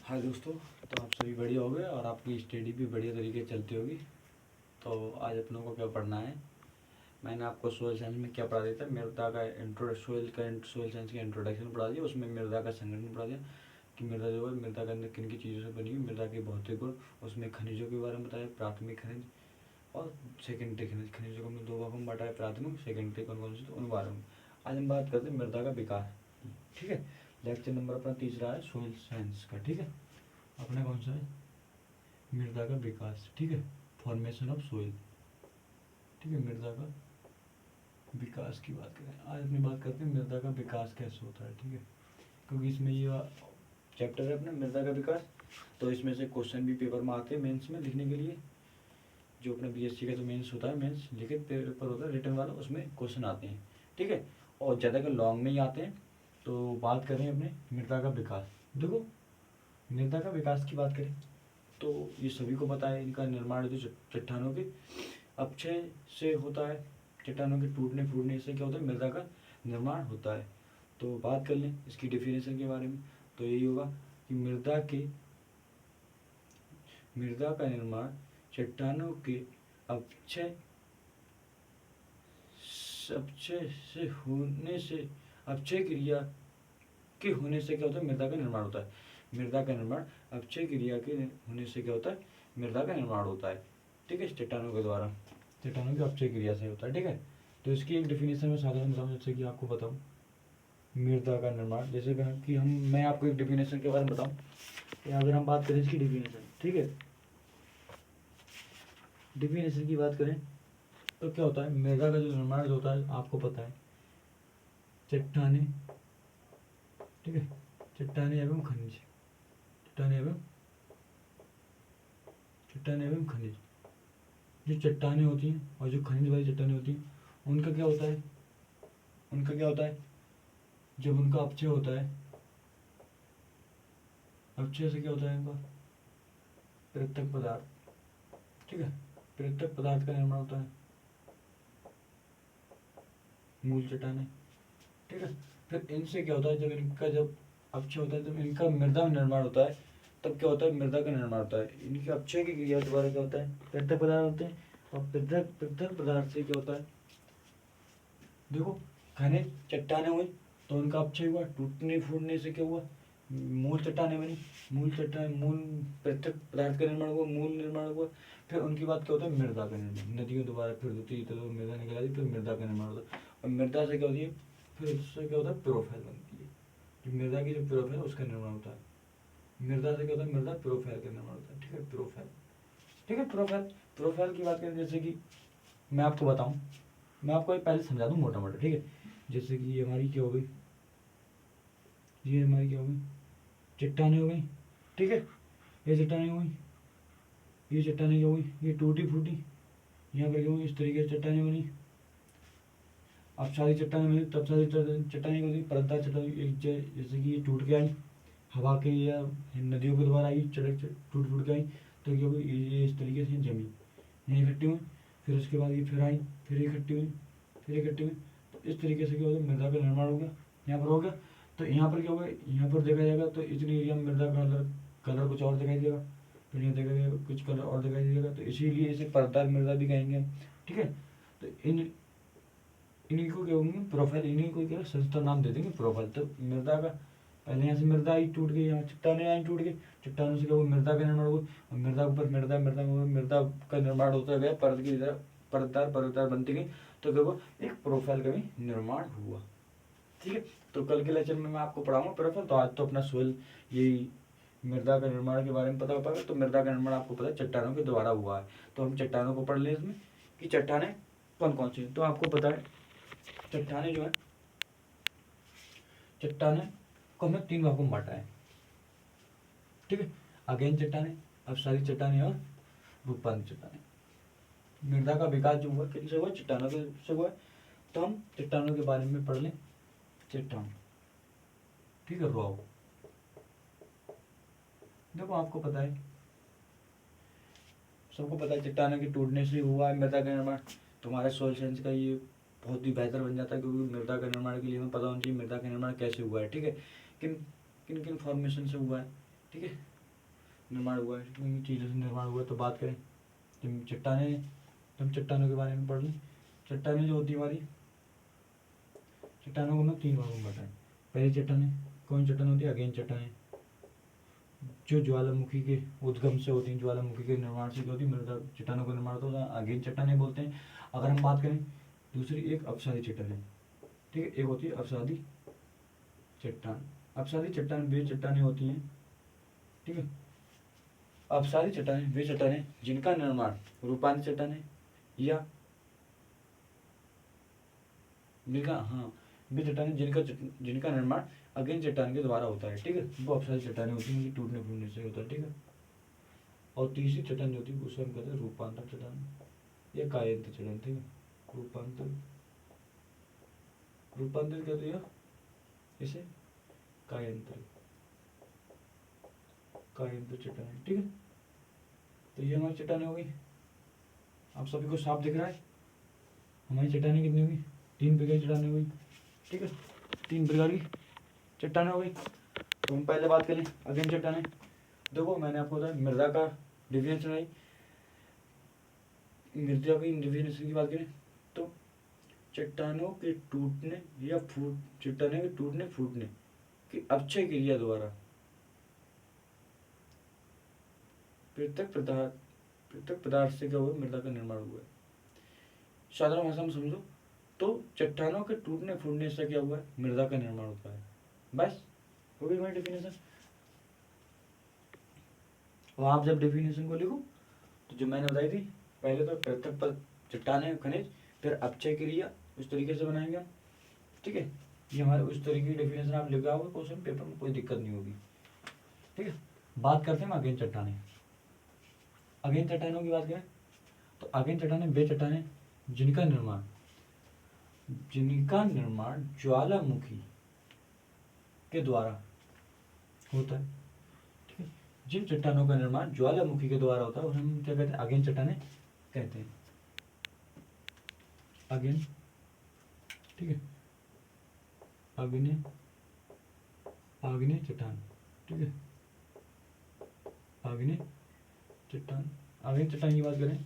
हाय दोस्तों, तो आप सभी बढ़िया हो गए और आपकी स्टडी भी बढ़िया तरीके से चलती होगी। तो आज अपनों को क्या पढ़ना है, मैंने आपको सोयल साइंस में क्या पढ़ा दिया था, मृदा का सोयल साइंस का इंट्रोडक्शन पढ़ा दिया। उसमें मृदा का संगठन पढ़ा दिया कि मृदा जो है मृदा के अंदर किन किन चीज़ों से बनी हुई, मृदा के भौतिक गुण, उसमें खनिजों के बारे में बताया, प्राथमिक खनिज और सेकेंडरी खनिज। खनिजों को हमने दो भागों में बांटा है, प्राथमिक सेकेंडरी, कौन कौन से, तो उन बारे में आज हम बात करते हैं मृदा का विकास। ठीक है, लेक्चर नंबर अपना तीसरा है सोयल साइंस का। ठीक है, अपना कौन सा है, मृदा का विकास। ठीक है, फॉर्मेशन ऑफ सोइल। ठीक है, मृदा का विकास की बात करें। आज अपनी बात करते हैं मृदा का विकास कैसे होता है। ठीक है, क्योंकि इसमें ये चैप्टर है अपना मृदा का विकास, तो इसमें से क्वेश्चन भी पेपर में आते हैं मेंस में लिखने के लिए। जो अपना बीएससी का जो मेंस होता है, मेंस लिखित पेपर होता है रिटर्न वाला, उसमें क्वेश्चन आते हैं। ठीक है, और ज़्यादातर लॉन्ग में ही आते हैं। तो बात करें अपने मृदा का विकास। देखो, मृदा का विकास की बात करें तो ये सभी को पता है, इनका निर्माण जो चट्टानों के अपक्षय से होता है। चट्टानों के टूटने फूटने से क्या होता है, मृदा का निर्माण होता है। तो बात कर लें इसकी डेफिनेशन के बारे में, तो यही होगा कि मृदा का निर्माण चट्टानों के अपक्षय अपक्षय से होने से, अपक्षय क्रिया के होने से क्या होता है, मृदा का निर्माण होता है। मृदा का निर्माण अपक्षय क्रिया के होने से क्या होता है, मृदा का निर्माण होता है। ठीक है, चट्टानों के द्वारा, चट्टानों की अपक्षय क्रिया से होता है। ठीक है, तो इसकी एक डेफिनेशन में साधारण बताऊँ, जैसे कि आपको बताऊँ मृदा का निर्माण, जैसे कि मैं आपको एक डेफिनेशन के बारे में बताऊँ। अगर हम बात करें इसकी डेफिनेशन, ठीक है, डेफिनेशन की बात करें तो क्या होता है, मृदा का जो निर्माण होता है आपको पता है, चट्टाने, ठीक है, चट्टाने एवं खनिज, चट्टाने एवं खनिज, जो चट्टाने होती हैं और जो खनिज वाली चट्टाने होती हैं, उनका क्या होता है, जब उनका अपक्षय होता है, अपक्षय से क्या होता है, उनका पृथक पदार्थ, ठीक है, पृथक पदार्थ का निर्माण होता है, मूल चट्टाने। ठीक है, फिर इनसे क्या होता है, जब अपक्षय होता है, जब इनका मृदा में निर्माण होता है, तब क्या होता है, मृदा का निर्माण होता है। इनके अपक्षय की क्रिया द्वारा क्या होता है, पृथक पदार्थ होते हैं, और पृथक पदार्थ से क्या होता है, देखो, खनिज चट्टाने हुई तो उनका अपक्षय हुआ, टूटने फूटने से क्या हुआ, मूल चट्टाने बनी, मूल पृथक पदार्थ का निर्माण हुआ, मूल निर्माण हुआ। फिर उनकी बात क्या होता है, मृदा का निर्माण, नदियों द्वारा फिर होती है, तो मृदा निकल आती, फिर मृदा का निर्माण होता है। और मृदा से क्या होती है, फिर उससे क्या होता है, प्रोफाइल बनती है, जो मृदा की जो प्रोफाइल उसका निर्माण होता है। मृदा से क्या होता है, मृदा प्रोफाइल का निर्माण होता है। ठीक है, प्रोफाइल, ठीक है, प्रोफाइल की बात करें, जैसे कि मैं आपको बताऊं, मैं आपको पहले समझा दूं मोटा मोटा। ठीक है, जैसे कि ये हमारी क्या हो गई, ये हमारी क्या हो गई, चट्टाने हो गई। ठीक है, ये चट्टाने हो गई, ये चट्टाने क्या हो गई, ये टूटी फूटी, यहाँ पर क्या हो गई, इस तरीके से चट्टाने बनी। अब सारी चट्टाने बनी, तब सारी चट्टाने होती, परतदार चट्टाने, जैसे कि ये टूट के आई हवा के या नदियों के द्वारा आई, टूट फूट के आई, तो क्या हुई, ये इस तरीके से जमी, यहाँ इकट्ठी हुई, फिर उसके बाद ये फिर आई, फिर इकट्ठी हुई, फिर इकट्ठी हुई, तो इस तरीके से क्या होगा, मृदा का निर्माण हो गया, यहाँ पर हो गया। तो यहाँ पर क्या होगा, यहाँ पर देखा जाएगा तो इतनी एरिया में मृदा का कलर कुछ और दिखाई देगा, फिर यहाँ देखा जाएगा कुछ कलर और दिखाई देगा, तो इसीलिए इसे परतदार मृदा भी कहेंगे। ठीक है, तो इन्हीं को क्या होंगे, प्रोफाइल, इन्हीं को क्या संस्था नाम दे देंगे, प्रोफाइल। तो मृदा का पहले यहाँ से मृदा आई टूट गई, यहाँ चट्टाने आई टूट गई, चट्टानों से क्या हुआ, मृदा का निर्माण हुआ, और मृदा के ऊपर मृदा का निर्माण होता गया, परत की तरह परतदार बनती गई, तो क्या हुआ, एक प्रोफाइल का भी निर्माण हुआ। ठीक है, तो कल के लेक्चर में मैं आपको पढ़ाऊंगा प्रोफाइल। तो आज तो अपना सोयल यही मृदा का निर्माण के बारे में पता हो पाएगा। तो मृदा का निर्माण आपको पता है चट्टानों के द्वारा हुआ है। तो हम चट्टानों को पढ़ लें इसमें कि चट्टाने कौन कौन सी, तो आपको पता है चट्टाने जो है, चट्टाने को हमने तीन भागों में बांटा है। ठीक है, अगेन चट्टाने, अब सारी चट्टाने और भूपांत चट्टाने। मृदा का विकास जो हुआ किनसे हुआ, चट्टानों के से हुआ। तो हम चट्टानों के बारे में पढ़ लें, चट्टान, ठीक है, रॉक। देखो आपको पता है, सबको पता है चट्टानों के टूटने से हुआ है मृदा का निर्माण। तुम्हारे सोयल साइंस का ये बहुत ही बेहतर बन जाता है, क्योंकि मृदा का निर्माण के लिए हमें पता होना चाहिए मृदा का निर्माण कैसे हुआ है। ठीक है, किन किन किन फॉर्मेशन से हुआ है। ठीक है, निर्माण हुआ है, इन चीज़ों से निर्माण हुआ है। तो बात करें चट्टानों के बारे में पढ़ लें। चट्टानें जो होती है हमारी, चट्टानों को मैं 3 भागों में बांटा है। पहली चट्टानें कौन चट्टान होती है? अगेन चट्टानें, जो ज्वालामुखी के उद्गम से होती हैं, ज्वालामुखी के निर्माण से होती है, मृदा चट्टानों का निर्माण होता है, अगेन चट्टानें बोलते हैं। अगर हम बात करें दूसरी, एक अपसारी चट्टानें, ठीक है, एक होती है अपसारी चट्टान। अपसारी चट्टान वे चट्टानें होती हैं, ठीक है, अपसारी चट्टानें वे चट्टानें जिनका निर्माण रूपांतर चट्टानें या वे चट्टानें जिनका निर्माण अगेन चट्टान के द्वारा होता है, ठीक है, वो अपसारी चट्टानें होती हैं, उनकी टूटने फूटने से होता है, ठीक है। और तीसरी चट्टान जो होती है उसे हम कहते हैं रूपांतर चट्टान या कायंत्र चट्टान, ठीक है। रूपांतर कहते हैं इसे कायंत्र चट्टान, ठीक है। तो ये हमारी चट्टानें हो गई। आप सभी को साफ दिख रहा है? हमारी चट्टानें कितनी हुई? 3 प्रकार की चट्टानें हुई, ठीक है, 3 प्रकार की चट्टानें हो गई। तो हम पहले बात करें अगेन चट्टानें। देखो मैंने आपको बताया मृदा का डिफिनेशन आई, मृदा की डिफिनेशन की बात करें तो चट्टानों के टूटने या चट्टानों के टूटने फूटने की अक्षय क्रिया द्वारा पृथक पदार्थ से क्या हुआ? मृदा का निर्माण हुआ है। साधारण भाषा में समझो तो चट्टानों के टूटने फूटने से क्या हुआ है? मृदा का निर्माण होता है। बस हो गई हमारी डेफिनेशन। और आप जब डेफिनेशन को लिखो तो जो मैंने बताई थी, पहले तो पृथक चट्टानें खनिज, फिर अपचय क्रिया, उस तरीके से बनाएंगे हम, ठीक है। ये हमारे उस तरीके की डेफिनेशन आप लिखा होगा क्वेश्चन पेपर में, कोई दिक्कत नहीं होगी, ठीक है। बात करते हैं अगेन चट्टानें। अगेन चट्टानों की बात करें तो अगेन चट्टानें वे चट्टानें जिनका निर्माण ज्वालामुखी के द्वारा होता है, ठीक है। जिन चट्टानों का निर्माण ज्वालामुखी के द्वारा होता है उन्हें हम क्या कहते हैं? अगेन चट्टानें कहते हैं। अगेन, ठीक है, आग्नेय चट्टान, ठीक है, आग्नेय चट्टान। आग्नेय चट्टान की बात करें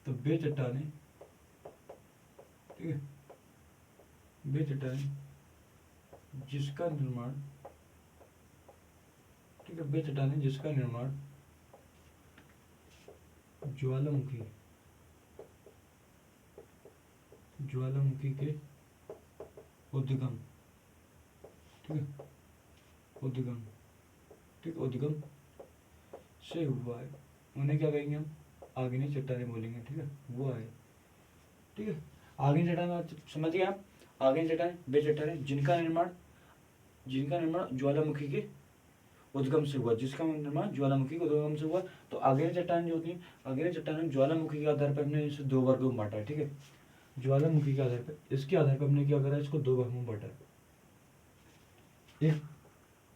तो वे चट्टानें, ठीक है, वे चट्टानें जिसका निर्माण, ठीक है, वे चट्टानें जिसका निर्माण ज्वालामुखी के उद्गम, ठीक है, उद्गम से हुआ है, उन्हें क्या कहेंगे हम? आग्नेय चट्टानें बोलेंगे, ठीक है, वो है, ठीक है। आग्नेय चट्टान समझ गए आप? आग्नेय चट्टान वे चट्टानें जिनका निर्माण ज्वालामुखी के उद्गम से हुआ, जिसका निर्माण ज्वालामुखी के उद्गम से हुआ। तो आग्नेय चट्टान जो होती है, आग्नेय चट्टान ज्वालामुखी के आधार पर हमने इसे 2 वर्गों में बांटा है, ठीक है। ज्वालामुखी के आधार पर, इसके आधार पर हमने क्या करा? इसको 2 भागों में बांटा है। एक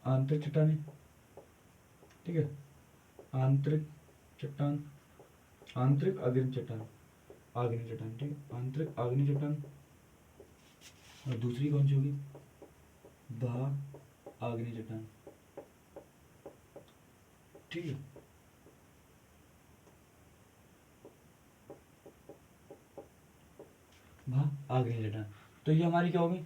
आंतरिक चट्टानें, ठीक है, आंतरिक चट्टान, आंतरिक आग्नेय चट्टान, ठीक है, आंतरिक आग्नेय चट्टान। और दूसरी कौन सी होगी? बाह्य आग्नेय चट्टान, ठीक है। आग्नेय चट्टान, तो ये हमारी क्या होगी?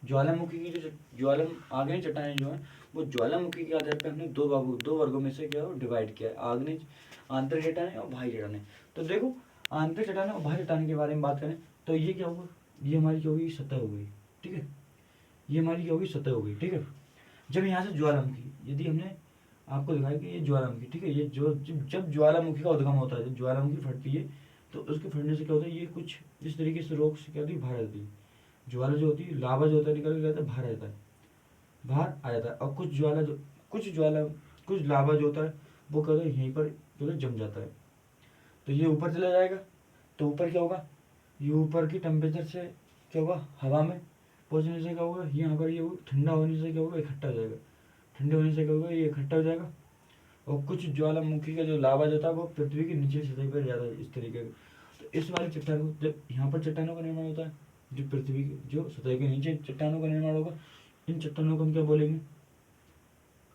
ज्वालामुखी की जो आग्नेय चट्टानें जो है वो ज्वालामुखी के आधार पर हमने 2 वर्गों में से क्या डिवाइड किया है, आग्नेय आंतरिक चट्टानें और बाह्य चट्टानें। तो देखो आंतरिक चट्टानें और बाह्य चट्टानें के बारे में बात करें तो ये क्या होगा? ये हमारी क्या होगी? सतह हो गई, ठीक है, ये हमारी क्या होगी? सतह हो गई, ठीक है। जब यहाँ से ज्वालामुखी, यदि हमने आपको दिखाया कि ये ज्वालामुखी, ठीक है, ये जब ज्वालामुखी का उद्गम होता है, जब ज्वालामुखी फटती है तो उसके फटने से क्या होता है? ये कुछ इस तरीके से रोक से क्या होती है? बाहर आती है। ज्वाला जो होती है, लावा जो होता है, निकल के जाता है, बाहर आ जाता है, और कुछ लावा जो होता है वो क्या होता है? यहीं पर जो है जम जाता है, तो ये ऊपर चला जाएगा। तो ऊपर क्या होगा? ये ऊपर की टेम्परेचर से क्या होगा? हवा में पहुँचने से क्या होगा? यहाँ पर ये ठंडा होने से क्या होगा? इकट्ठा हो जाएगा, ठंडे होने से क्या होगा? ये इकट्ठा हो जाएगा। और कुछ ज्वालामुखी का जो लावा जो था वो पृथ्वी की निचली सतह पर जाता है, इस तरीके का। तो इस वाली चट्टानों, जब यहाँ पर चट्टानों का निर्माण होता है, जो पृथ्वी की जो सतह के नीचे चट्टानों का निर्माण होगा, इन चट्टानों को हम क्या बोलेंगे?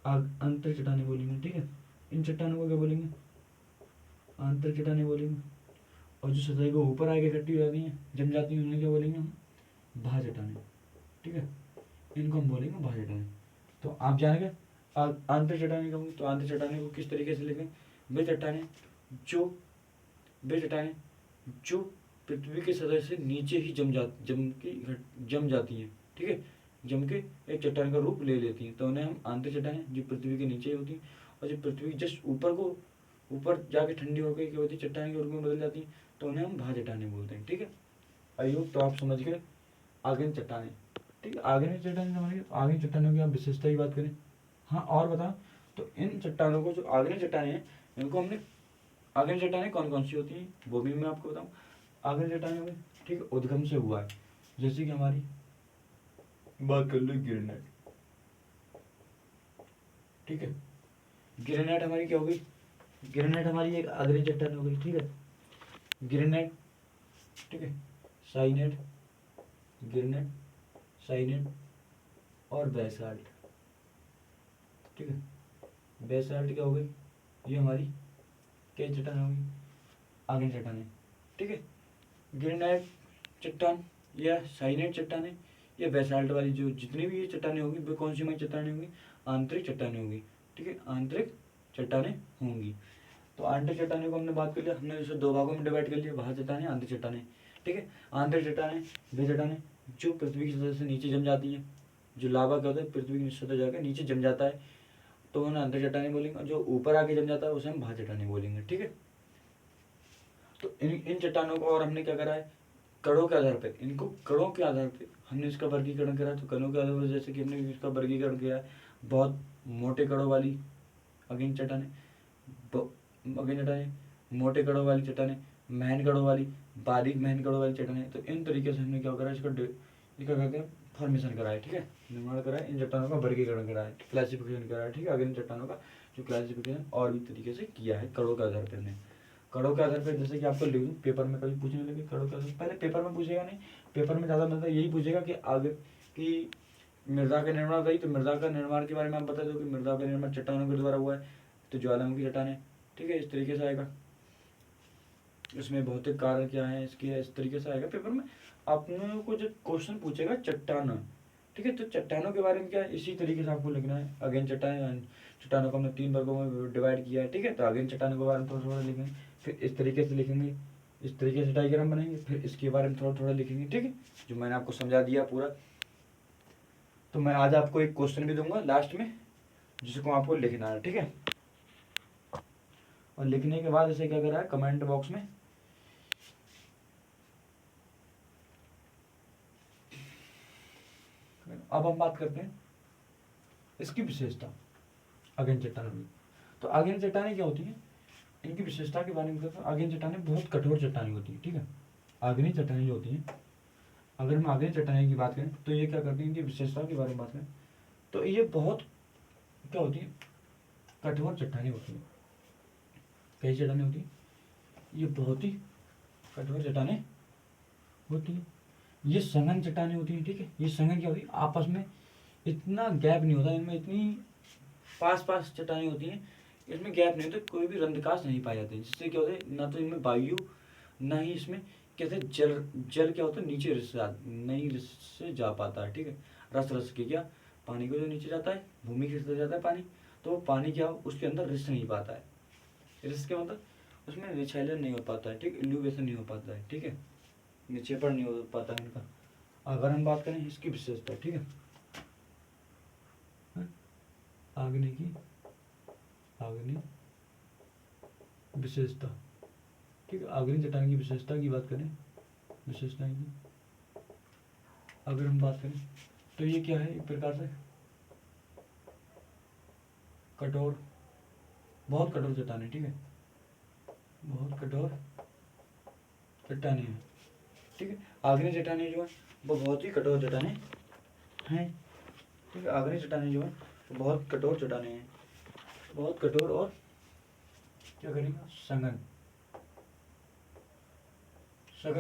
आंतर चट्टाने बोलेंगे, ठीक है। इन चट्टानों को क्या बोलेंगे, आंतर चट्टाने बोलेंगे। और जो सतह के ऊपर आगे इकट्ठी हो जाती हैं, जम जाती हैं, उन्हें क्या बोलेंगे हम, भा चट्टाने, ठीक है। इनको हम बोलेंगे भा चट्टाने। तो आप जान गए आंतर चट्टाने कहूँगी। तो आंतर चट्टाने को किस तरीके से लिखें, वे चट्टाने जो वे चट्टाने जो पृथ्वी के सतह से नीचे ही जम जाती हैं, ठीक है, जम के एक चट्टान का रूप ले लेती हैं, तो उन्हें हम आंतर चट्टाने, जो पृथ्वी के नीचे होती हैं। और जो पृथ्वी जस्ट ऊपर जाके ठंडी होकर क्या होती है, चट्टान के रूप में बदल जाती हैं, तो उन्हें हम भा चट्टाने बोलते हैं, ठीक है। आई होप तो आप समझ गए आग्नेय चट्टाने, ठीक है। आग्नेय चट्टाने समझ गए। आग्नेय चट्टानों की आप विशेषता की बात करें, हाँ और बताओ, तो इन चट्टानों को जो आग्नेय चट्टाने हैं, इनको हमने आग्नेय चट्टाने कौन कौन सी होती हैं वो भी मैं आपको बताऊँ। आग्नेय चट्टानों में, ठीक है, उद्गम से हुआ है, जैसे कि हमारी बात कर लो ग्रेनाइट, ठीक है। ग्रेनाइट हमारी क्या हो गई, ग्रेनाइट हमारी एक आग्नेय चट्टान हो गई, ठीक है। ग्रेनाइट, ठीक है, साइनेट, ग्रेनाइट, साइनेट और बेसाल्ट, ठीक है। बेसाल्ट क्या हो गई, ये हमारी क्या चट्टान हो गई, आग्नेय चट्टान है, ठीक है। ग्रेनाइट चट्टान या साइनेट चट्टाने या बेसाल्ट वाली जो जितनी भी ये चट्टाने होगी वे कौन सी हमारी चट्टाने होंगी, आंतरिक चट्टाने होंगी, ठीक है, आंतरिक चट्टाने होंगी। तो आंतरिक चट्टाने को हमने बात कर लिया, हमने इसे दो भागों में डिवाइड कर लिया, बाह्य चट्टाने, आंतरिक चट्टाने, ठीक है। आंतरिक चट्टाने वे चट्टाने जो पृथ्वी की सतह से नीचे जम जाती हैं, जो लावा क्या होता है पृथ्वी की सतह जाकर नीचे जम जाता है, तो उन्हें आंतरिक चट्टाने बोलेंगे। जो ऊपर आके जम जाता है उसे हम बाह्य चट्टाने बोलेंगे, ठीक है। तो इन चट्टानों को और हमने क्या करा है, कणों के आधार पे, इनको कणों के आधार पे हमने इसका वर्गीकरण करा। तो कणों के आधार पर जैसे कि हमने इसका वर्गीकरण किया है, बहुत मोटे कणों वाली अग्नि चट्टाने, अग्नि चट्टाने, मोटे कणों वाली चट्टाने, महीन कणों वाली, बारीक महीन कणों वाली चट्टाने। तो इन तरीके से हमने क्या करा, इसका कहते हैं फॉर्मेशन करा है, ठीक है, निर्माण करा है, इन चट्टानों का वर्गीकरण करा है, क्लासिफिकेशन करा है, ठीक है। अग्नि चट्टानों का जो क्लासिफिकेशन और भी तरीके से किया है कणों के आधार पर हमने। कणों के आधार पर जैसे कि आपको लिख दूँ, पेपर में कभी पूछने लगे कणों के आधार, पहले पेपर में पूछेगा नहीं, पेपर में ज़्यादा मतलब यही पूछेगा कि आगे कि मृदा का निर्माण गई, तो मृदा का निर्माण के बारे में आप बता दो कि मृदा का निर्माण चट्टानों के द्वारा हुआ है, तो ज्वालामुखी चट्टान है, ठीक है, इस तरीके से आएगा। इसमें भौतिक कारण क्या है इसकी, इस तरीके से आएगा पेपर में। अपने को जो क्वेश्चन पूछेगा चट्टान, ठीक है, तो चट्टानों के बारे में क्या है, इसी तरीके से आपको लिखना है। अगेन चट्टानों को हमने 3 वर्गों में डिवाइड किया है, ठीक है। तो अगेन चट्टानों के बारे में थोड़ा थोड़ा लिखेंगे, फिर इस तरीके से लिखेंगे, इस तरीके से डायग्राम बनाएंगे, फिर इसके बारे में थोड़ा थोड़ा लिखेंगे, ठीक है, जो मैंने आपको समझा दिया पूरा। तो मैं आज आपको एक क्वेश्चन भी दूंगा लास्ट में, जिसको आपको लिखना है, ठीक है। और लिखने के बाद इसे क्या करा है, कमेंट बॉक्स में अब हम बात करते हैं इसकी विशेषता अग्नि चट्टानों की। तो अग्नि चट्टानें क्या होती हैं, इनकी विशेषता के बारे में बताते हैं। अग्नि चट्टानें बहुत कठोर चट्टानें होती हैं, ठीक है। अग्नि चट्टानें जो होती हैं, अगर हम अग्नि चट्टानें की बात करें तो ये क्या करती हैं, इनकी विशेषता के बारे में बात करें तो ये बहुत क्या होती है, कठोर चट्टानें होती हैं। कई चट्टानें होती हैं, ये बहुत ही कठोर चट्टानें होती हैं। ये संघन चट्टानें होती हैं, ठीक है। ये संघन क्या होती है, आपस में इतना गैप नहीं होता इनमें, इतनी पास पास चट्टानें होती हैं, इसमें गैप नहीं होता, कोई भी रंध्रकाश नहीं पाए जाते हैं, जिससे क्या होता है, ना तो इनमें वायु, ना ही इसमें कहते हैं जल क्या होता है, नीचे नहीं रिस से जा पाता है, ठीक है। रस के क्या, पानी को जो नीचे जाता है, भूमि के स्तर जाता है पानी, तो वो पानी क्या उसके अंदर रिस नहीं पाता है। रिस के मतलब उसमें रिछालन नहीं हो पाता है, ठीक, इल्यूवेशन नहीं हो पाता है, ठीक है, निक्षेपण नहीं हो पाता है इनका। अगर हम बात करें इसकी विशेषता, ठीक है, आग्नेय विशेषता, ठीक है। आग्नेय चट्टान की विशेषता की बात करें, विशेषताएं की अगर हम बात करें तो ये क्या है, एक प्रकार से कठोर, बहुत कठोर चट्टान है, ठीक है, बहुत कठोर चट्टाने हैं, ठीक है। आग्नेय चट्टाने जो है वो बहुत ही कठोर चट्टाने हैं, ठीक है। आग्नेय चट्टाने जो है वो बहुत कठोर चट्टाने हैं, बहुत कठोर और क्या करेंगे, सघन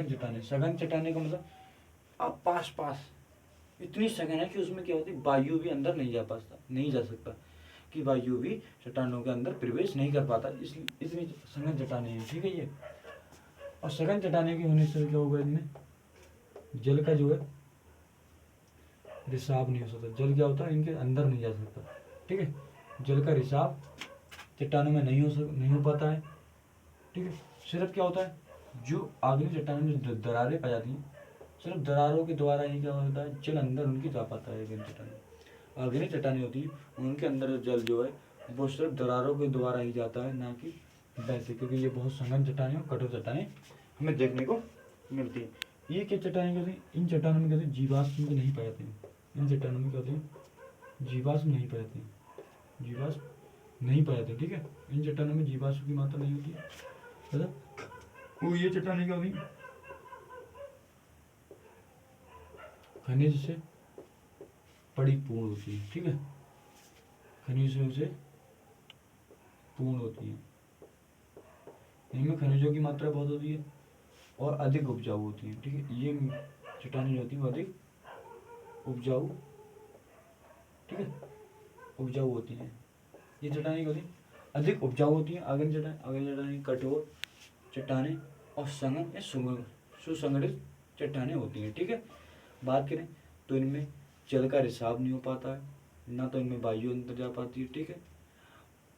चट्टाने। सघन चट्टाने का मतलब अब पास इतनी सघन है कि उसमें क्या होती है, वायु भी अंदर नहीं जा सकता। कि वायु भी चट्टानों के अंदर प्रवेश नहीं कर पाता, इसलिए इतनी सघन चट्टानें हैं, ठीक है ये। और सघन चट्टानें के होने से क्या होगा, इनमें जल का जो है रिसाव नहीं हो सकता। जल क्या होता है, इनके अंदर नहीं जा सकता, ठीक है। जल का रिसाव चट्टानों में नहीं हो पाता है, ठीक है। सिर्फ क्या होता है, जो आग्नेय चट्टानों में जो दरारें पाई जाती हैं, सिर्फ दरारों के द्वारा ही क्या होता है, जल अंदर उनकी जा पाता है। आग्नेय चट्टानें होती है, उनके अंदर जल जो है वो सिर्फ दरारों के द्वारा ही जाता है, ना कि वैसे, क्योंकि ये बहुत सघन चट्टानें और कठोर चट्टानें हमें देखने को मिलती है। ये क्या चट्टानें कहते हैं, इन चट्टानों में कहते हैं जीवाश्म के नहीं पाए जाते हैं। इन चट्टानों में कहते हैं जीवाश्म नहीं पाए जाते हैं, जीवाश्म नहीं पाए जाते, ठीक है। इन चट्टानों में जीवाश्म की मात्रा नहीं होती है। वो ये चट्टानें क्या होती, खनिज से परिपूर्ण होती है, ठीक है। खनिजों से पूर्ण होती है, इनमें खनिजों की मात्रा बहुत होती है और अधिक उपजाऊ होती है, ठीक है। ये चट्टानें जो होती है वो अधिक उपजाऊ, ठीक है, उपजाऊ होती हैं। ये चट्टानें होती हैं अधिक उपजाऊ होती हैं। आगे चट्टानें कठोर चट्टानें और सघन या सुसंगठित चट्टानें होती हैं, ठीक है। बात करें तो इनमें जल का रिसाव नहीं हो पाता है, ना तो इनमें वायु अंदर जा पाती है, ठीक है।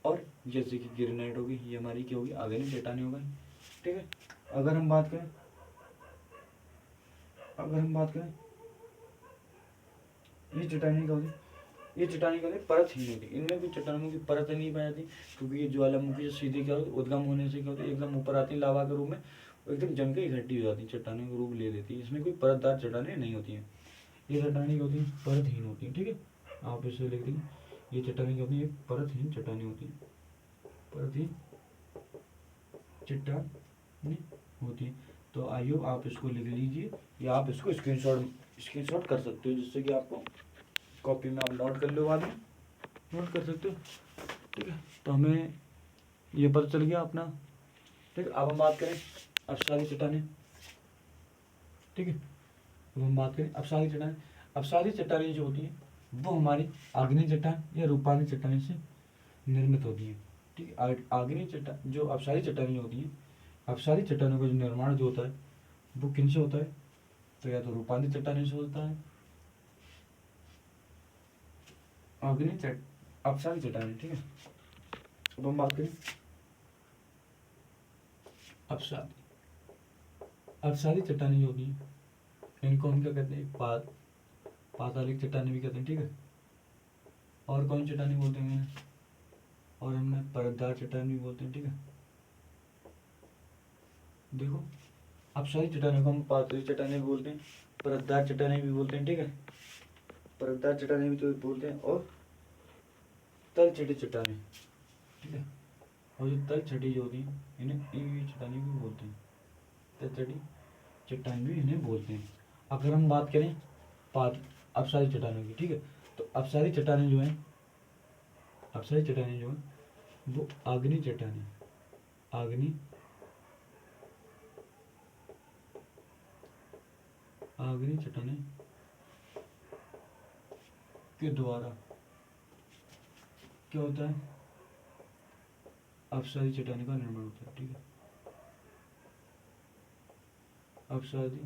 और जैसे कि गिरेनाइट होगी, ये हमारी क्या होगी, आग्नेय चट्टानें हो गई, ठीक है। अगर हम बात करें ये चट्टानें क्या होती, ये चट्टानें क्या होती, परतहीन होती। इनमें भी चट्टानों की परत नहीं पाई जाती, क्योंकि ये ज्वालामुखी से सीधे क्या होती, उद्गम होने से क्या होती है, एकदम ऊपर आती है लावा के रूप में, एकदम जम के इकट्ठी हो जाती है, चट्टानों का रूप ले लेती है। इसमें कोई परतदार चट्टानें नहीं होती हैं। ये चट्टानें क्या होती हैं, परतहीन होती हैं, ठीक है। आप इसे लिख देंगे, ये चट्टानें क्या होती हैं, परतहीन चट्टानें होती हैं, परतहीन चट्टानें होती हैं। तो आइए आप इसको लिख लीजिए, या आप इसको स्क्रीनशॉट कर सकते हो, जिससे कि आपको कॉपी में आप नोट कर लो, बाद में नोट कर सकते हो, ठीक है। तो हमें ये पता चल गया अपना, ठीक है। अब हम बात करें अपसारी चट्टानें, ठीक है। अब हम बात करें अपसारी चट्टानें। अपसारी चट्टानें जो होती हैं वो हमारी आग्नेय चट्टान या रूपानी चट्टानें से निर्मित होती हैं, ठीक है। आग्नेय चट्टान जो अपसारी चट्टानें होती हैं, अपसारी चट्टानों का जो निर्माण जो होता है वो किन से होता है, तो या तो रूपानी चट्टानें से होता है, अपसारी चट्टानें, ठीक है। अब हम बात करें अपसारी चट्टानें जो होती हैं, इनको हम क्या कहते हैं, पातालिक चट्टानें भी कहते हैं, ठीक है। और कौन चट्टानें बोलते हैं, और हमने परतदार चट्टान भी बोलते हैं, ठीक है। देखो, अपसारी चट्टानों को हम पातालिक चट्टानें भी बोलते हैं, परतदार चट्टानें भी बोलते हैं, ठीक है। परतदार चट्टानें भी तो बोलते हैं, और तलछटी चट्टानें, ठीक है। और जो तलछटी जो होती है इन्हें चट्टानें भी बोलते हैं, तलछटी चट्टान भी इन्हें बोलते हैं। अगर हम बात करें अपसारी चट्टानों की, ठीक है, तो अपसारी चट्टानें जो हैं वो आग्नेय चट्टानें के द्वारा क्या होता है, अपसारी चट्टानें का निर्माण होता है, ठीक है। अपसारी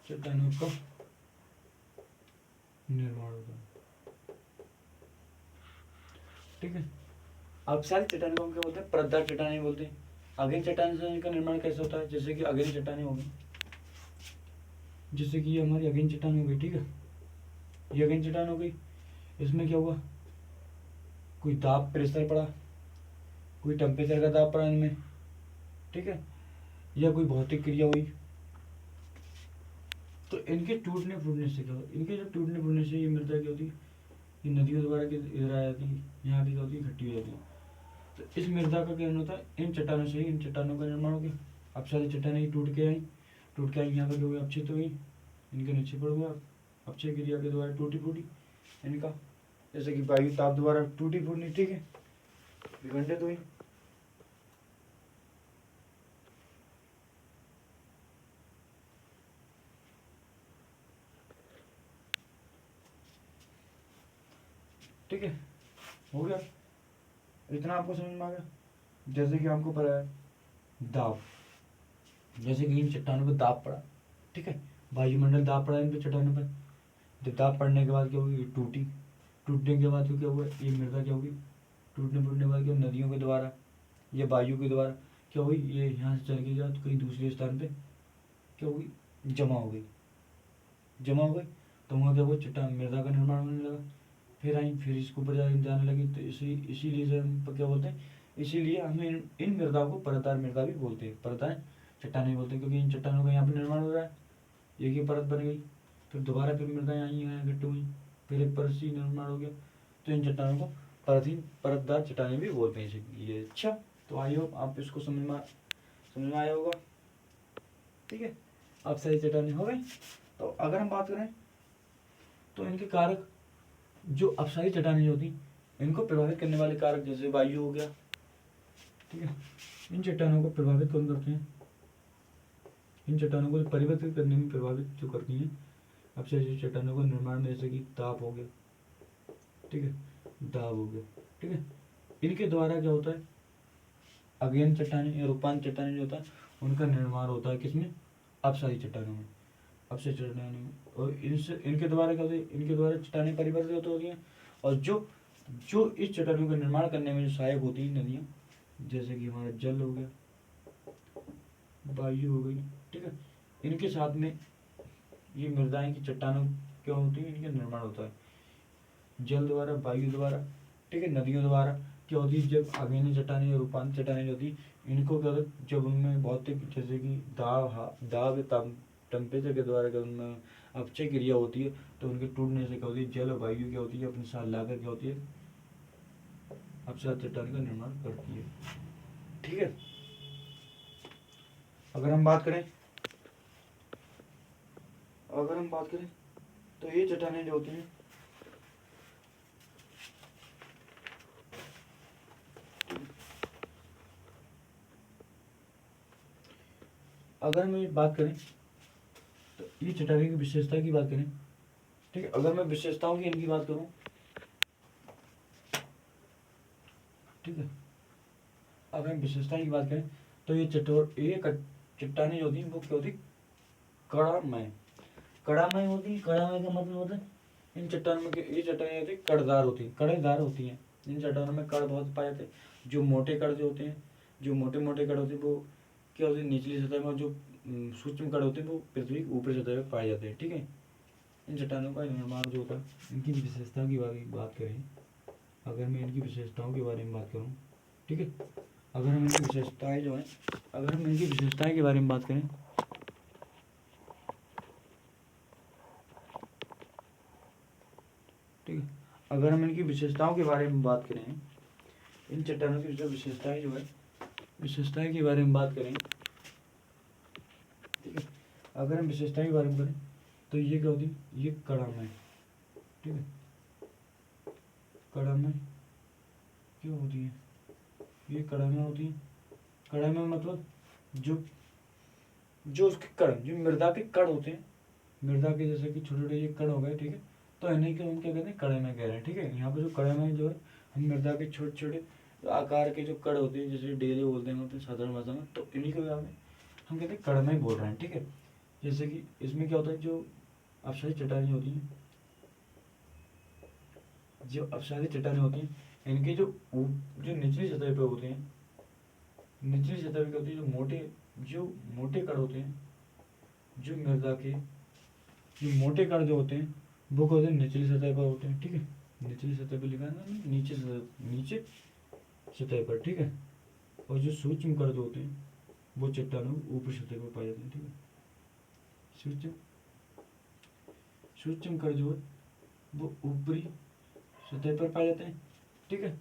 चट्टानों का निर्माण होता है, ठीक है। अपसारी चट्टानों को हम क्या बोलते हैं, परतदार चट्टानें बोलते हैं। आग्नेय चट्टान से इनका निर्माण कैसे होता है, जैसे कि आग्नेय चट्टानें होगी, जैसे कि ये हमारी आग्नेय चट्टान हो गई, ठीक है। ये आग्नेय चट्टान हो गई, इसमें क्या हुआ, कोई दाब प्रेशर पड़ा, कोई टेम्परेचर का दाब पड़ा इनमें, ठीक है, या कोई भौतिक क्रिया हुई, तो इनके टूटने फूटने से क्या होता है, इनके जब टूटने फूटने से ये मृदा क्या होती है, ये नदियों द्वारा इधर आ जाती है, यहाँ भी क्या होती है, इकट्ठी हो जाती है। तो इस मृदा का क्या होता है, इन चट्टानों से ही इन चट्टानों का निर्माण हो गया। अब सारी चट्टानें टूट के आई यहाँ पर जो अपचित हुई, इनके नीचे पड़ हुआ, अपक्षय क्रिया के द्वारा टूटी फूटी इनका, जैसे कि वायु ताप द्वारा टूटी फूटनी, ठीक है, विखंडित हुई। ठीक है, हो गया, इतना आपको समझ में आ गया। जैसे कि आपको पता है दाब, जैसे कि इन चट्टानों पर दाब पड़ा, ठीक है, वायुमंडल दाब पड़ा इन पे चट्टानों पर। जब दाब पड़ने के बाद क्या होगी, टूटी, टूटने के बाद क्या हुआ, ये मृदा क्या होगी, टूटने फूटने के बाद क्या, नदियों के द्वारा या वायु के द्वारा क्या हुई, ये यहाँ से चल के गया तो कहीं दूसरे स्थान पे क्या होगी, जमा हो गई, जमा हो गई, तो वहाँ क्या हुआ, चट्टान मृदा का निर्माण होने लगा। फिर आई, फिर इसके ऊपर जाने लगी, तो इसीलिए से हम क्या बोलते हैं, इसीलिए हम इन मृदाओं को परतदार मृदा भी बोलते हैं, परतदार चट्टानें भी बोलते हैं, क्योंकि इन चट्टानों का यहाँ पर निर्माण हो रहा है, एक ही परत बन गई, फिर दोबारा फिर मृदाएँ आई हैं इकट्ठी हुई, फिर एक परत सी निर्माण हो गया, तो इन चट्टानों को परतदार चट्टानें भी बोलते हैं ये। अच्छा, तो आई होप आप इसको समझ में आया होगा, ठीक है। अब सारी चट्टानें हो गई। तो अगर हम बात करें तो इनके कारक, जो अपसारी चट्टानें जो होती इनको प्रभावित करने वाले कारक, जैसे वायु हो गया, ठीक है, इन चट्टानों को प्रभावित कौन करते हैं, इन चट्टानों को परिवर्तित करने में प्रभावित जो करती हैं अपसारी चट्टानों को निर्माण में, जैसे कि ताप हो गया, ठीक है, दाब हो गया, ठीक है, इनके द्वारा क्या होता है, अज्ञान चट्टानें या रूपांत चट्टानें जो होता है उनका निर्माण होता है किसमें, अपसारी चट्टानों में, अपसारी चट्टानों में। और इनके द्वारा क्या होता है, इनके द्वारा चट्टानें परिवर्तित होती हैं, और जो जो इस चट्टानों का निर्माण करने में जो सहायक होती हैं नदियाँ, जैसे कि हमारा जल हो गया, वायु हो गई, ठीक है, इनके साथ में ये मृदाएं की चट्टानों क्यों होती हैं, इनका निर्माण होता है जल द्वारा, वायु द्वारा, ठीक है, नदियों द्वारा क्या होती है। जब अग्नि चट्टानें या रूपांत चट्टानें जो होती इनको क्या होता है, जब उनमें भौतिक जैसे कि दाब टेम्परेचर के द्वारा जब उनमें अपचय क्रिया होती है, तो उनके टूटने से क्या होती है, जल वायु क्या होती है अपने साथ लाकर क्या होती है, अपसार चट्टान का निर्माण करती है, ठीक है। अगर हम बात करें तो ये चट्टानें जो होती हैं, अगर हम बात करें तो ये चट्टानों की विशेषता की बात करें, ठीक है, अगर मैं विशेषताओं की इनकी बात करूं, ठीक है, अगर हम विशेषताओं की बात करें तो ये चट्टानें जो होती हैं वो क्या होती, कड़ामय होती है। कड़ामय का मतलब होता है इन चट्टानों में ये चट्टानें होती है कड़दार होती है, कड़ेदार होती हैं। इन चट्टानों में कड़ बहुत पाए जाते हैं। जो मोटे कड़ जो होते हैं, जो मोटे मोटे कड़ होते हैं वो क्या होती है, निचली सतह में, जो सूक्ष्म कण होते हैं वो पृथ्वी की ऊपरी सतह पर पाए जाते हैं, ठीक है। इन चट्टानों का निर्माण जो होता है, इनकी विशेषताओं की बात करें, अगर मैं इनकी विशेषताओं के बारे में बात करूँ, ठीक है, अगर हम इनकी विशेषताएं जो हैं, अगर हम इनकी विशेषताएं के बारे में बात करें, ठीक है, अगर हम इनकी विशेषताओं के बारे में बात करें, इन चट्टानों की जो विशेषताएं जो है, विशेषताएं के बारे में बात करें, ठीक है, अगर हम विशेषताएं के बारे में करें तो ये क्या होती है, ये कड़ामय, ठीक है, कड़ामय क्यों होती है, ये कड़ामय होती है। कड़ामय मतलब जो उसके कण, जो मृदा के कण होते हैं, मृदा के जैसे कि छोटे छोटे ये कण हो गए, ठीक है, तो इन्हीं के हम क्या कहते हैं, कड़ामय कह रहे हैं, ठीक है। यहाँ पे जो कड़ामय जो है, हम मृदा के छोटे छोटे आकार के जो कण होते हैं, जैसे डेले बोलते हैं साधारण भाषा में, तो इन्हीं को हम कहते हैं कड़ामय बोल रहे हैं, ठीक है। जैसे कि इसमें क्या होता है, जो अपसारी चट्टानें होती हैं, जो अपसारी चट्टानें होती हैं, इनके जो निचली सतह पे होते हैं, निचली सतह पे होती है, जो मोटे कण होते हैं, जो मृदा के जो मोटे कण जो होते हैं वो क्या होते हैं, निचली सतह पर होते हैं, ठीक है, निचली सतह पर लिखा है ना, नीचे सतह पर, ठीक है। और जो सूक्ष्म कण जो होते हैं वो चट्टानों ऊपरी सतह पर पाए जाते हैं, ठीक है। सूक्ष्म कण जो है वो ऊपरी सतह पर पाए जाते हैं, ठीक है।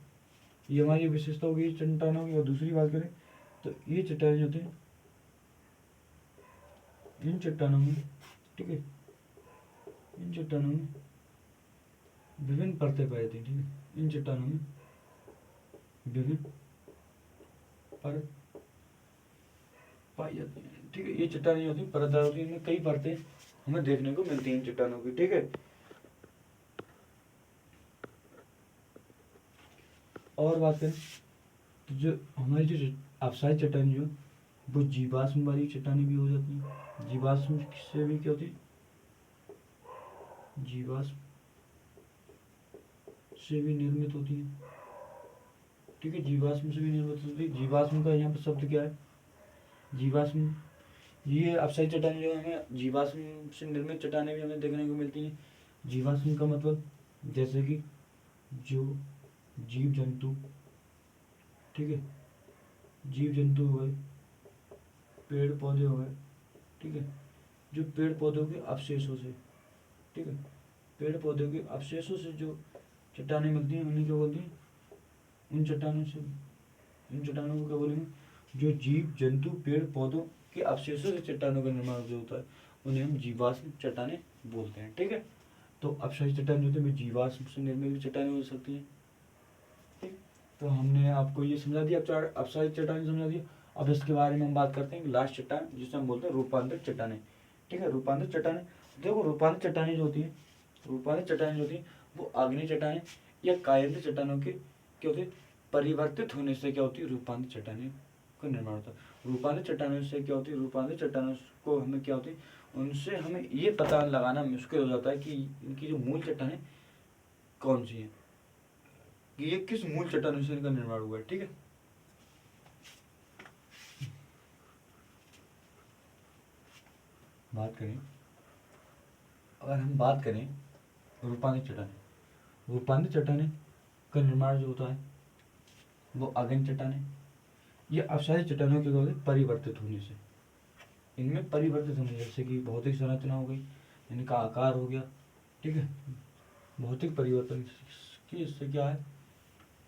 ये हमारी विशेषता होगी चट्टानों की। और दूसरी बात करें तो ये चट्टानें होते हैं, इन चट्टानों में, ठीक है, इन चट्टानों में विभिन्न परतें पाई जाती हैं, ठीक है, इन चट्टानों में विभिन्न परत पाई जाती हैं, ठीक है। ये चट्टानें होती हैं परतदार होती हैं, इनमें कई परतें हमें देखने को मिलती हैं इन चट्टानों की, ठीक है। और बात करें तो जो हमारी जो अवसायी चट्टान जो वो जीवाश्म वाली चट्टानें भी हो जाती हैं। जीवाश्म से भी क्या होती है, जीवाश्म से भी निर्मित होती है। ठीक है, जीवाश्म से भी निर्मित होती है। जीवाश्म का यहाँ पर शब्द क्या है, जीवाश्म। ये अवसायी चट्टानें जो हमें जीवाश्म से निर्मित चट्टानें भी हमें देखने को मिलती हैं। जीवाश्म का मतलब जैसे कि जो जीव जंतु, ठीक है, जीव जंतु हो गए, पेड़ पौधे हो गए, ठीक है, जो पेड़ पौधों के अवशेषों से, ठीक है, पेड़ पौधों के अवशेषों से जो चट्टानें मिलती हैं उन्हें क्या बोलती हैं, उन चट्टानों से, इन चट्टानों को क्या बोलेंगे, जो जीव जंतु पेड़ पौधों के अवशेषों से चट्टानों का निर्माण जो होता है उन्हें हम जीवाश्म चट्टानें बोलते हैं। ठीक है, तो अवसायी चट्टान जो होती है जीवाश्म से निर्मित भी चट्टानें हो सकती हैं। ठीक, तो हमने आपको ये समझा दिया, अवसायी चट्टान समझा दिया। अब इसके बारे में हम बात करते हैं लास्ट चट्टान जिसे हम बोलते हैं रूपांतरित चट्टानें। ठीक है, रूपांतरित चट्टानें, देखो रूपांतरित चट्टानें जो होती है, रूपांतरित चट्टानें जो होती है वो आग्नेय चट्टानें या कायंत्र चट्टानों के क्या होती है, परिवर्तित होने से क्या होती है, रूपांतरित चट्टानें का निर्माण होता है। रूपांतरित चट्टानों से क्या होती है, रूपांतरित चट्टानों को हमें क्या होती है, उनसे हमें ये पता लगाना मुश्किल हो जाता है कि इनकी जो मूल चट्टानें कौन सी हैं, कि ये किस मूल चट्टानों से इनका निर्माण हुआ है। ठीक है, बात करें, अगर हम बात करें रूपांतरित चट्टानें, रूपांतरित चट्टानें का निर्माण जो होता है वो आग्नेय चट्टानें या अवसायी चट्टानों के द्वारा परिवर्तित होने से, इनमें परिवर्तित होने, जैसे कि भौतिक संरचना हो गई, इनका आकार हो गया। ठीक है, भौतिक परिवर्तन की इससे क्या है,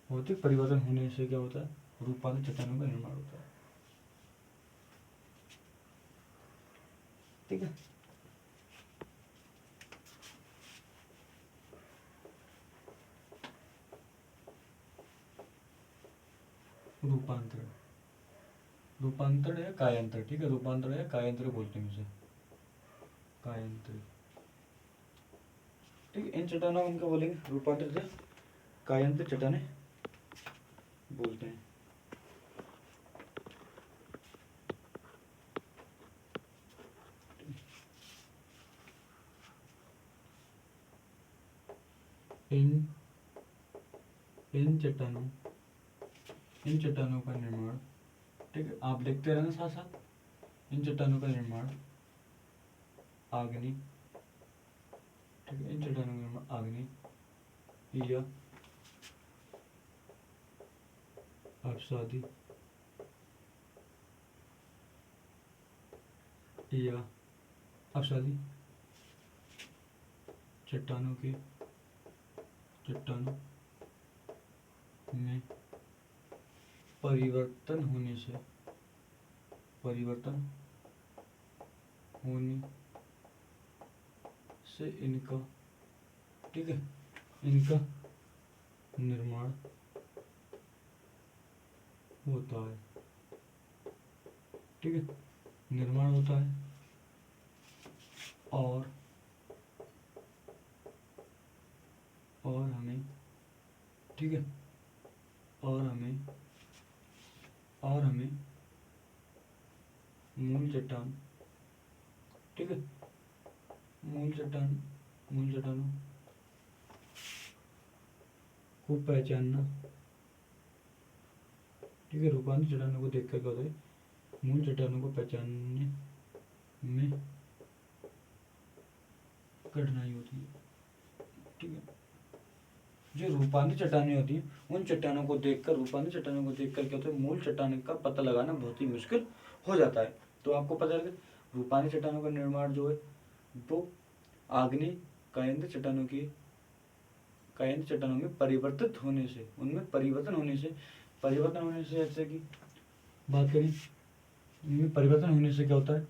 भौतिक परिवर्तन होने से क्या होता है, रूपांतरित चट्टानों का निर्माण होता है। ठीक है, रूपांतरण, रूपांतरण है कायांतर। ठीक है, रूपांतरण है कायांतर बोलते हैं इसे, कायांतर। ठीक है, इन चट्टानों को हम क्या बोलेंगे, रूपांतरित है कायांतर चट्टानें बोलते हैं। इन इन चट्टानों इन चट्टानों का निर्माण, ठीक है, आप लिखते रहना साथ साथ, इन चट्टानों का निर्माण आग्नेय, ठीक है, इन चट्टानों का निर्माण आग्नेय या अवसादी या अवसादी चट्टानों में परिवर्तन होने से, परिवर्तन होने से इनका, ठीक है, इनका निर्माण होता है। ठीक है, निर्माण होता है और हमें, ठीक है, और हमें मूल चट्टान, ठीक है, मूल चट्टानों को पहचानना, ठीक है, रूपांतरित चट्टानों को देखकर क्या होता है, मूल चट्टानों को पहचानने में कठिनाई होती है। ठीक है, जो रूपांतरित चट्टानें होती हैं उन चट्टानों को देखकर, रूपांतरित चट्टानों को देखकर क्या होता है, मूल चट्टान का पता लगाना बहुत ही मुश्किल हो जाता है। तो आपको पता है रूपांतरित चट्टानों का निर्माण जो है वो आग्नेय कायंत्र चट्टानों में परिवर्तित होने से, उनमें परिवर्तन होने से जैसे कि बात करें, इनमें परिवर्तन होने से क्या होता है,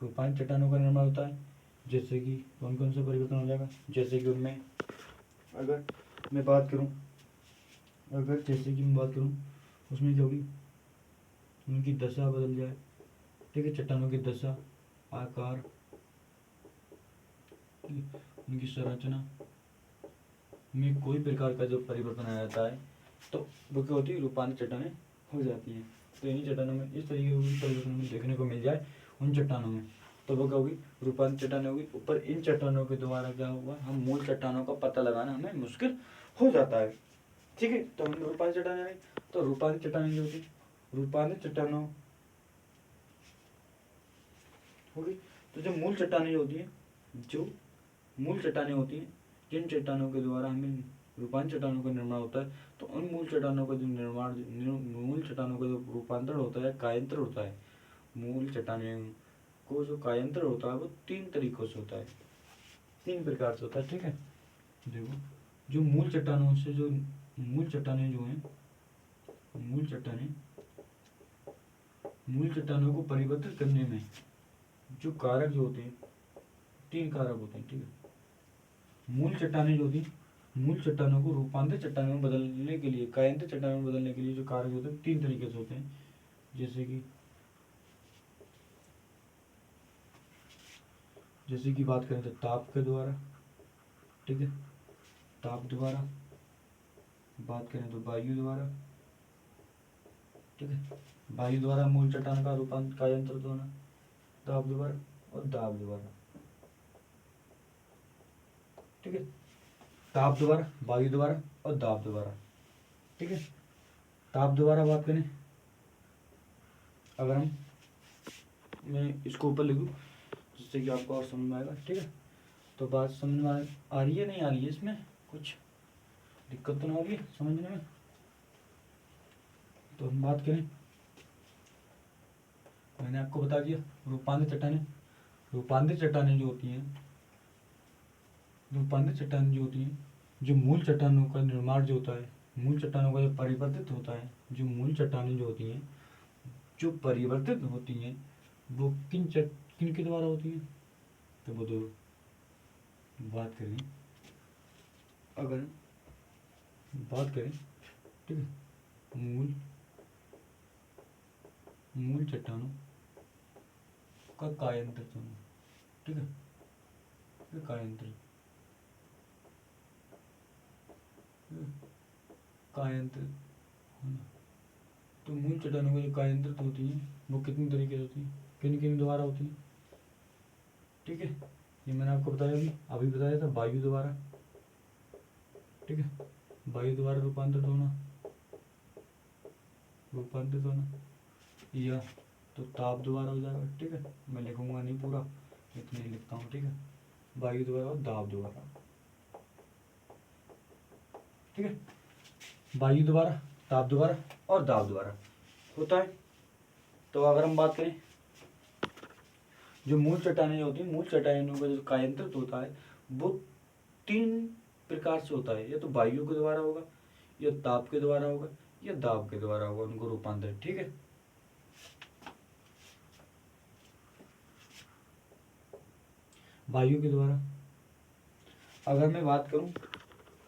रूपांतरित चट्टानों का निर्माण होता है। जैसे कि कौन कौन सा परिवर्तन हो जाएगा, जैसे कि उनमें अगर मैं बात करूं, उसमें क्या होगी, उनकी दशा बदल जाए। ठीक है, चट्टानों की दशा, आकार, उनकी संरचना, में कोई प्रकार का जो परिवर्तन आ जाता है तो वो क्या होती है, रूपांतर चट्टानें हो जाती हैं। तो इन्हीं चट्टानों में इस तरीके की परिवर्तन हमें देखने को मिल जाए उन चट्टानों में, तो वो क्या होगी, रूपांतर चट्टानें होगी। ऊपर इन चट्टानों के द्वारा क्या होगा, हम मूल चट्टानों का पता लगाना हमें मुश्किल हो जाता है। ठीक है, तो हम रूपांतर चट्टानें आई, तो रूपांतर चट्टानें जो होती, रूपांतर चट्टानों होगी। तो जो मूल चट्टानें होती हैं, जो मूल चट्टानें होती हैं, जिन चट्टानों के द्वारा हमें रूपांतर चट्टानों का निर्माण होता है, तो उन मूल चट्टानों का जो मूल चट्टानों का जो रूपांतर होता है, कायांतर होता है, मूल चट्टानें को जो कायांतर होता है वो 3 तरीकों से होता है, 3 प्रकार से होता है। ठीक है, देखो जो मूल चट्टानों से जो मूल चट्टानें जो हैं, मूल चट्टानों को परिवर्तित करने में जो कारक जो होते हैं, 3 कारक होते हैं। ठीक है, मूल चट्टानें जो होती हैं, मूल चट्टानों को रूपांतर चट्टानों में बदलने के लिए, कायांतर चट्टानों में बदलने के लिए जो कारक होते हैं 3 तरीके से होते हैं। जैसे कि बात करें तो ताप के द्वारा, ठीक है, ताप द्वारा, बात करें तो वायु द्वारा, ठीक है, वायु द्वारा मूल चट्टान का रूपांतर कायांतर होना, ताप द्वारा और दाब द्वारा। ठीक है, ताप द्वारा, वायु द्वारा और दाब द्वारा। ठीक है, ताप द्वारा बात करें, अगर मैं इसको ऊपर लिखूं जिससे कि आपको और समझ में आएगा। ठीक है, तो बात समझ में आ रही है, नहीं आ रही है, इसमें कुछ दिक्कत तो नहीं होगी समझने में। तो हम बात करें, मैंने आपको बता दिया रूपांतर चट्टानें, रूपांतर चट्टानें जो होती हैं, रूपांतर चट्टानें जो होती हैं, जो मूल चट्टानों का निर्माण जो होता है, मूल चट्टानों का जो परिवर्तित होता है, जो मूल चट्टानें जो होती हैं, जो परिवर्तित होती हैं, वो किन के द्वारा होती हैं। तो वो दो बात करें, अगर बात करें, ठीक है, मूल चट्टानों का कायांतर होना, ठीक है, कायांतर होना। तो मूल चट्टानों का जो कायांतरित होती हैं वो कितनी तरीके से होती हैं, किन किन द्वारा होती हैं। ठीक है, ये मैंने आपको बताया, अभी बताया था, वायु द्वारा, ठीक है, वायु द्वारा रूपांतरित होना, या तो ताप द्वारा हो जाएगा। ठीक है, मैं लिखूंगा नहीं पूरा, इतना ही लिखता हूँ। ठीक है, वायु द्वारा और दाब द्वारा। ठीक है, वायु द्वारा, ताप द्वारा और दाब द्वारा होता है। तो अगर हम बात करें, जो मूल चट्टानें होती हैं, मूल चट्टानों का जो कायांतरित होता है वो 3 प्रकार से होता है, या तो वायु के द्वारा होगा, या ताप के द्वारा होगा, या दाब के द्वारा होगा उनको रूपांतरित। ठीक है, वायु के द्वारा अगर मैं बात करूं,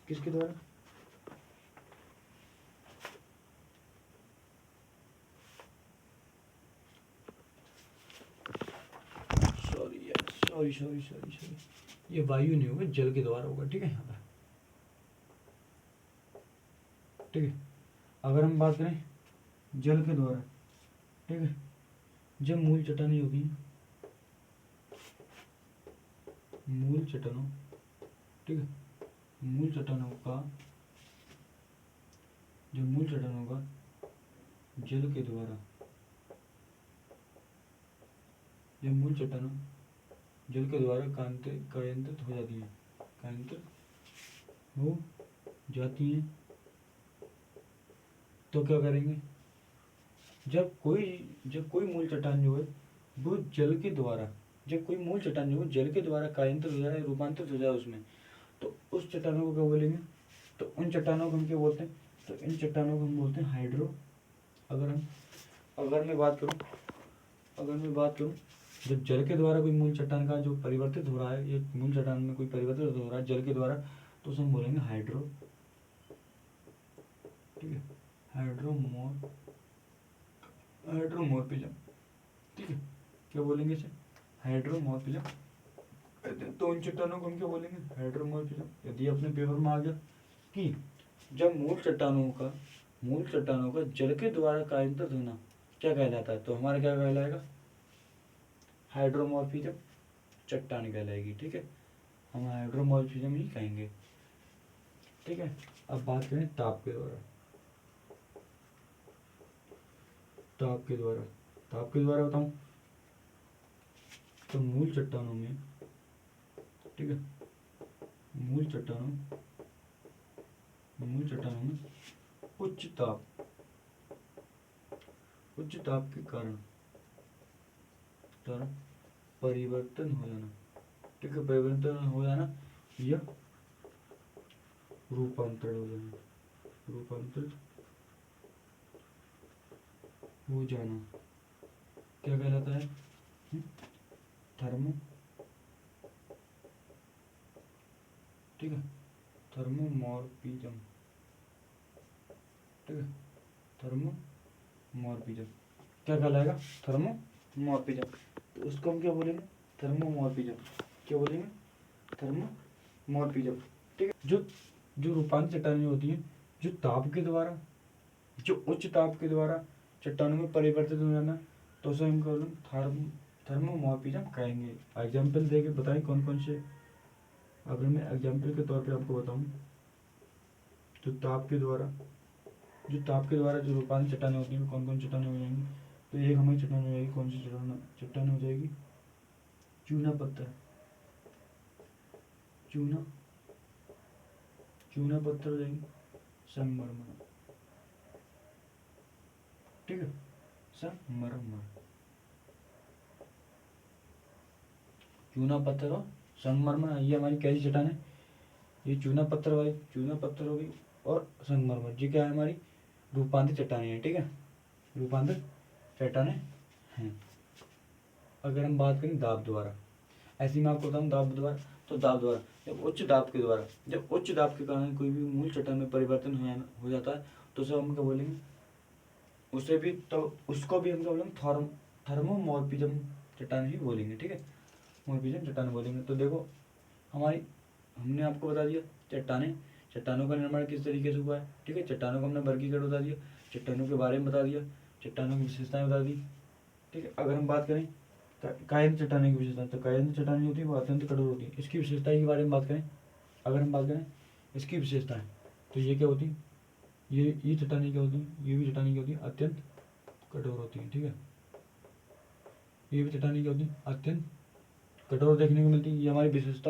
किसके द्वारा, सॉरी, ये वायु नहीं होगा, जल के द्वारा होगा। ठीक है, यहाँ पर, ठीक है, अगर हम बात करें जल के द्वारा, ठीक है, जब मूल चट्टानें होगी, मूल चट्टानों, ठीक है, मूल चट्टानों का, जो मूल चट्टानों का जल के द्वारा, जब मूल चट्टानों जल के द्वारा कायांतरित हो जाती है, कायांतरित हो जाती हैं, तो क्या करेंगे, जब कोई मूल चट्टान जो है वो जल के द्वारा, जब कोई मूल चट्टान जो है जल के द्वारा कायांतरित हो जाए, रूपांतरित हो जाए उसमें, तो उस चट्टानों को क्या बोलेंगे, तो उन चट्टानों को हम क्या बोलते हैं, तो इन चट्टानों को हम बोलते हैं हाइड्रो। अगर मैं बात करूं, जब जल के द्वारा कोई मूल चट्टान का जो परिवर्तित हो रहा है, या मूल चट्टान में कोई परिवर्तित हो रहा है जल के द्वारा, तो उसे हम बोलेंगे हाइड्रो। ठीक है, हाइड्रोमोर्फिज्म। ठीक है, क्या बोलेंगे इसे, हाइड्रोमोर्फिज्म। तो उन चट्टानों को हम क्या बोलेंगे, हाइड्रोमोर्फिज्म। यदि अपने पेपर में आ गया कि जब मूल चट्टानों का जल के द्वारा कायांतरित होना क्या कहलाता है, तो हमारा क्या कहलाएगा, हाइड्रोमॉर्फिज्म चट्टान कहलाएगी। ठीक है, हम हाइड्रोमॉर्फिज्म ही कहेंगे। ठीक है, अब बात करें ताप के द्वारा। ताप के द्वारा बताऊं तो मूल चट्टानों में, ठीक है, मूल चट्टानों में उच्च ताप के कारण परिवर्तन हो जाना, ठीक है, परिवर्तन हो जाना या रूपांतरित हो जाना क्या कहलाता है, थर्मो, ठीक है, थर्मोमॉर्फिज्म। ठीक है, थर्मोमॉर्फिज्म क्या कहलाएगा, थर्मोमॉर्फिज्म। तो उसको हम क्या बोलेंगे, थर्मोमॉर्फिज्म। क्या बोलेंगे, थर्मोमॉर्फिज्म। ठीक है, जो रूपांतरित चट्टानें होती हैं, जो उच्च ताप के द्वारा चट्टानों में परिवर्तित हो जाना, तो उसे हम थर्मोमॉर्फिज्म कहेंगे। एग्जाम्पल देके बताएं कौन कौन से। अगर मैं एग्जाम्पल के तौर पे आपको बताऊं, तो ताप के द्वारा जो रूपांतरित चट्टानें होती हैं, कौन कौन चट्टानें हो जाएंगी, तो एक हमारी चट्टान हो जाएगी, कौन सी चट्टान हो जाएगी, चूना पत्थर हो जाएगी, संगमरमर। ठीक है, संगमरमर, चूना पत्थर और संगमरमर, ये हमारी कैसी चट्टान है, ये चूना पत्थर हो गई और संगमरमर, जी क्या है, हमारी रूपांतरित चट्टानें हैं। ठीक है, रूपांतरित चट्टानें हैं। अगर हम बात करें दाब द्वारा, ऐसे मैं आपको बताऊँ दाब द्वारा, तो दाब द्वारा जब उच्च दाब के कारण कोई भी मूल चट्टान में परिवर्तन हो जाता है, तो उसे हम क्या बोलेंगे, उसको भी हम क्या बोलेंगे, थर्मोमॉर्फिज्म चट्टान ही बोलेंगे। ठीक है, मॉर्फिज्म चट्टान बोलेंगे। तो देखो हमने आपको बता दिया चट्टानों का निर्माण किस तरीके से हुआ है। ठीक है, चट्टानों को हमने वर्गीकरण बता दिया, चट्टानों के बारे में बता दिया, चट्टानों की विशेषताएं बता दी। ठीक है, अगर हम बात करें कायस्थ चट्टानें की विशेषता, तो कायस्थ चट्टानें होती है वो अत्यंत कठोर होती है। इसकी विशेषताएं के बारे में बात करें, अगर हम बात करें इसकी विशेषताएं, तो ये क्या होती है, ये चट्टानें क्या होती हैं, ये भी चट्टानें क्या होती है, अत्यंत कठोर होती है। ठीक है, ये भी चट्टानें क्या होती है, अत्यंत कठोर देखने को मिलती है, ये हमारी विशेषता